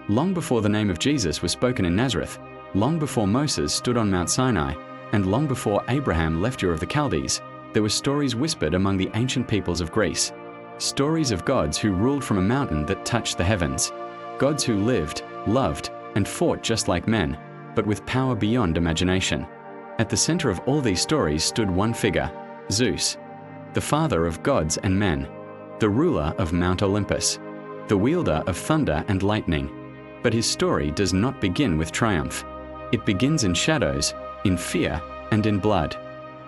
Long before the name of Jesus was spoken in Nazareth, long before Moses stood on Mount Sinai, and long before Abraham left Ur of the Chaldees, there were stories whispered among the ancient peoples of Greece. Stories of gods who ruled from a mountain that touched the heavens. Gods who lived, loved, and fought just like men, but with power beyond imagination. At the center of all these stories stood one figure, Zeus, the father of gods and men, the ruler of Mount Olympus, the wielder of thunder and lightning. But his story does not begin with triumph. It begins in shadows, in fear, and in blood.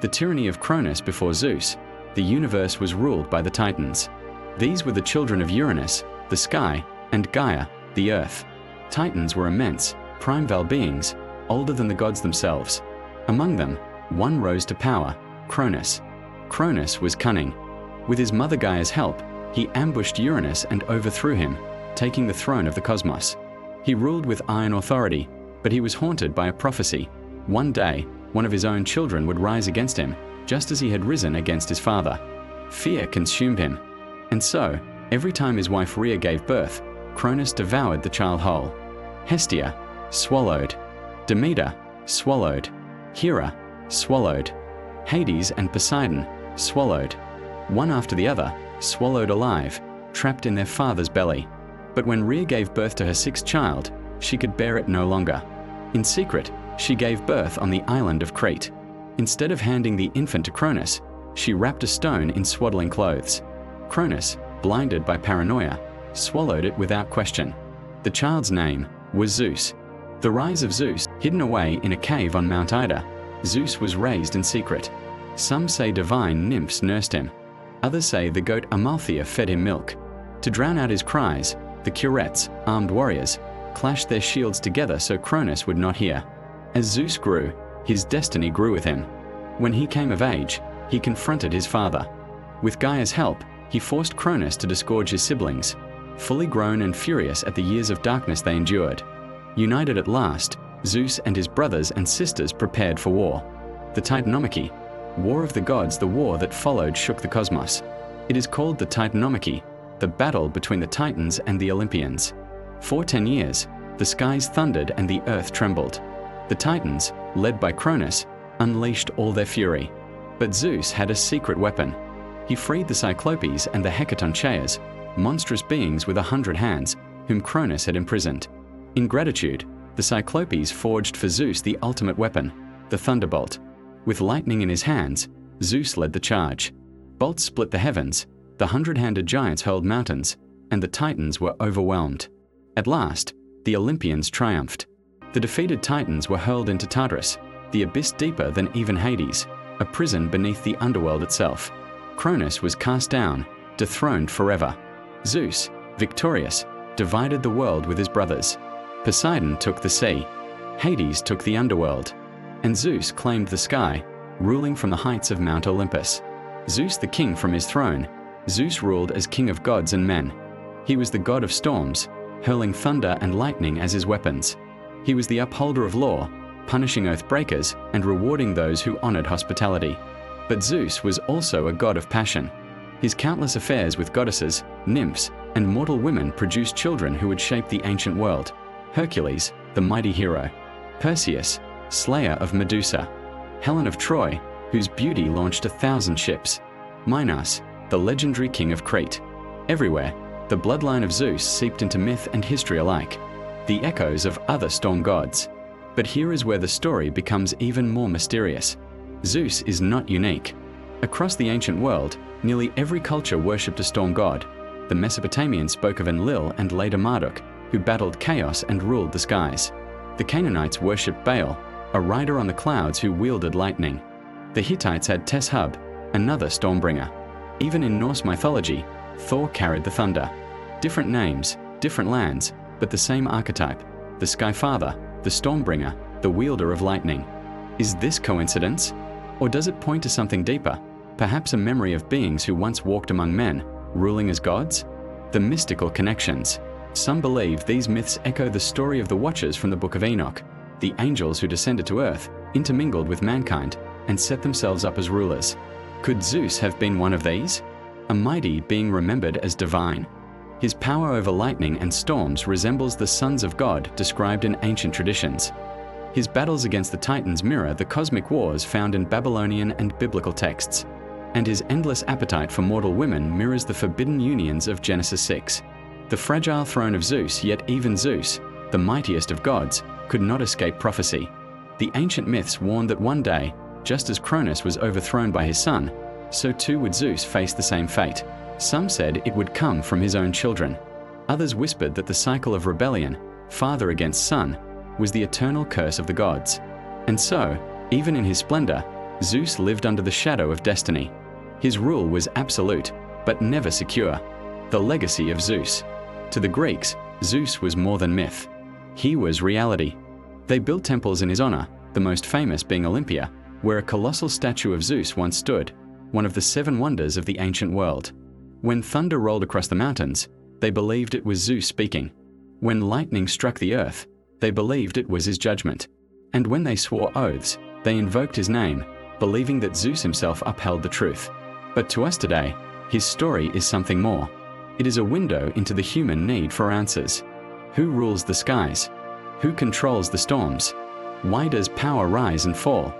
The tyranny of Cronus before Zeus, the universe was ruled by the Titans. These were the children of Uranus, the sky, and Gaia, the earth. Titans were immense, primeval beings, older than the gods themselves. Among them, one rose to power, Cronus. Cronus was cunning. With his mother Gaia's help, he ambushed Uranus and overthrew him, taking the throne of the cosmos. He ruled with iron authority, but he was haunted by a prophecy. One day, one of his own children would rise against him, just as he had risen against his father. Fear consumed him. And so, every time his wife Rhea gave birth, Cronus devoured the child whole. Hestia, swallowed. Demeter, swallowed. Hera, swallowed. Hades and Poseidon, swallowed. One after the other, swallowed alive, trapped in their father's belly. But when Rhea gave birth to her sixth child, she could bear it no longer. In secret, she gave birth on the island of Crete. Instead of handing the infant to Cronus, she wrapped a stone in swaddling clothes. Cronus, blinded by paranoia, swallowed it without question. The child's name was Zeus. The rise of Zeus, hidden away in a cave on Mount Ida. Zeus was raised in secret. Some say divine nymphs nursed him. Others say the goat Amalthea fed him milk. To drown out his cries, the Curettes, armed warriors, clashed their shields together so Cronus would not hear. As Zeus grew, his destiny grew with him. When he came of age, he confronted his father. With Gaia's help, he forced Cronus to disgorge his siblings, fully grown and furious at the years of darkness they endured. United at last, Zeus and his brothers and sisters prepared for war. The Titanomachy, War of the Gods, the war that followed shook the cosmos. It is called the Titanomachy, the battle between the Titans and the Olympians. For 10 years, the skies thundered and the earth trembled. The Titans, led by Cronus, unleashed all their fury. But Zeus had a secret weapon. He freed the Cyclopes and the Hecatoncheias, monstrous beings with 100 hands, whom Cronus had imprisoned. In gratitude, the Cyclopes forged for Zeus the ultimate weapon, the thunderbolt. With lightning in his hands, Zeus led the charge. Bolts split the heavens, the 100-handed giants hurled mountains, and the Titans were overwhelmed. At last, the Olympians triumphed. The defeated Titans were hurled into Tartarus, the abyss deeper than even Hades, a prison beneath the underworld itself. Cronus was cast down, dethroned forever. Zeus, victorious, divided the world with his brothers. Poseidon took the sea. Hades took the underworld. And Zeus claimed the sky, ruling from the heights of Mount Olympus. Zeus the king from his throne, Zeus ruled as king of gods and men. He was the god of storms, hurling thunder and lightning as his weapons. He was the upholder of law, punishing oath breakers and rewarding those who honored hospitality. But Zeus was also a god of passion. His countless affairs with goddesses, nymphs, and mortal women produced children who would shape the ancient world. Hercules, the mighty hero. Perseus, slayer of Medusa. Helen of Troy, whose beauty launched 1,000 ships. Minos, the legendary king of Crete. Everywhere, the bloodline of Zeus seeped into myth and history alike, the echoes of other storm gods. But here is where the story becomes even more mysterious. Zeus is not unique. Across the ancient world, nearly every culture worshipped a storm god. The Mesopotamians spoke of Enlil and later Marduk, who battled chaos and ruled the skies. The Canaanites worshipped Baal, a rider on the clouds who wielded lightning. The Hittites had Teshub, another stormbringer. Even in Norse mythology, Thor carried the thunder. Different names, different lands, but the same archetype: the Sky Father, the Stormbringer, the wielder of lightning. Is this coincidence? Or does it point to something deeper? Perhaps a memory of beings who once walked among men, ruling as gods? The mystical connections. Some believe these myths echo the story of the Watchers from the Book of Enoch. The angels who descended to earth, intermingled with mankind, and set themselves up as rulers. Could Zeus have been one of these? A mighty being remembered as divine? His power over lightning and storms resembles the sons of God described in ancient traditions. His battles against the Titans mirror the cosmic wars found in Babylonian and biblical texts. And his endless appetite for mortal women mirrors the forbidden unions of Genesis 6. The fragile throne of Zeus, yet even Zeus, the mightiest of gods, could not escape prophecy. The ancient myths warned that one day, just as Cronus was overthrown by his son, so too would Zeus face the same fate. Some said it would come from his own children. Others whispered that the cycle of rebellion, father against son, was the eternal curse of the gods. And so, even in his splendor, Zeus lived under the shadow of destiny. His rule was absolute, but never secure. The legacy of Zeus. To the Greeks, Zeus was more than myth. He was reality. They built temples in his honor, the most famous being Olympia, where a colossal statue of Zeus once stood, one of the 7 wonders of the ancient world. When thunder rolled across the mountains, they believed it was Zeus speaking. When lightning struck the earth, they believed it was his judgment. And when they swore oaths, they invoked his name, believing that Zeus himself upheld the truth. But to us today, his story is something more. It is a window into the human need for answers. Who rules the skies? Who controls the storms? Why does power rise and fall?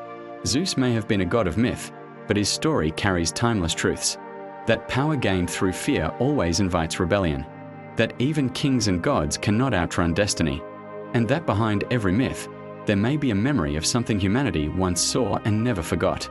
Zeus may have been a god of myth, but his story carries timeless truths. That power gained through fear always invites rebellion. That even kings and gods cannot outrun destiny. And that behind every myth, there may be a memory of something humanity once saw and never forgot.